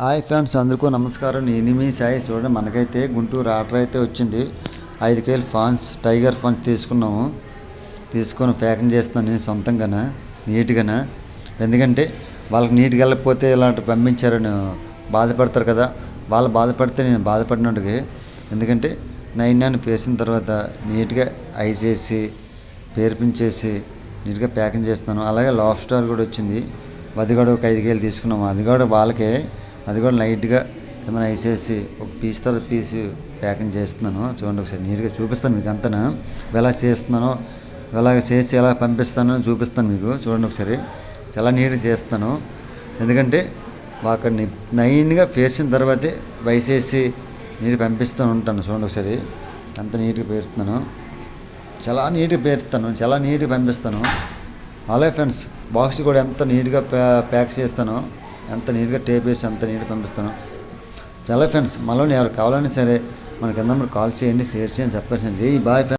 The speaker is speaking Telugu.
హాయ్ ఫ్రెండ్స్, అందరికీ నమస్కారం. నేను మీ సాయి. చూడండి, మనకైతే గుంటూరు ఆర్డర్ అయితే వచ్చింది. 5 కేజీలు ఫాన్స్, టైగర్ ఫాన్స్ తీసుకొని ప్యాకింగ్ చేస్తున్నాను నేను సొంతంగా నీట్గా. ఎందుకంటే వాళ్ళకి నీట్గా వెళ్ళకపోతే ఇలాంటి పంపించారని బాధపడతారు కదా. వాళ్ళు బాధపడితే నేను బాధపడినట్టుగా. ఎందుకంటే నైన్ పేర్చిన తర్వాత నీట్గా ఐస్ వేసి పేర్పించేసి నీట్గా ప్యాకింగ్ చేస్తున్నాను. అలాగే లాఫ్ స్టార్ కూడా వచ్చింది. అది కూడా ఒక 5 కేజీలు తీసుకున్నాము. అది కూడా వాళ్ళకే. అది కూడా లైట్గా ఏమైనా వేసేసి ఒక పీస్ తర్వాత పీస్ ప్యాకింగ్ చేస్తున్నాను. చూడండి, ఒకసారి నీట్గా చూపిస్తాను మీకు అంతా ఎలా చేస్తున్నానో, ఎలా చేసి ఎలా పంపిస్తానో చూపిస్తాను మీకు. చూడండి ఒకసారి, చాలా నీట్గా చేస్తాను. ఎందుకంటే వాళ్ళకి నైన్గా పేర్చిన తర్వాతే వేసేసి నీట్గా పంపిస్తూ ఉంటాను. చూడండి ఒకసారి, అంత నీట్గా పేరుతున్నాను, చాలా నీట్గా పేరుస్తాను, చాలా నీట్గా పంపిస్తాను. అలాగే ఫ్రెండ్స్, బాక్స్ కూడా ఎంత నీట్గా ప్యాక్ చేస్తానో, ఎంత నీట్గా టేప్ వేసి అంత నీట్గా పంపిస్తాను. చాలా ఫ్రెండ్స్, మళ్ళీ ఎవరు కావాలన్నా సరే మనకి కింద కాల్ చేయండి, షేర్ చేయండి, చెప్పేసి. Bye friends.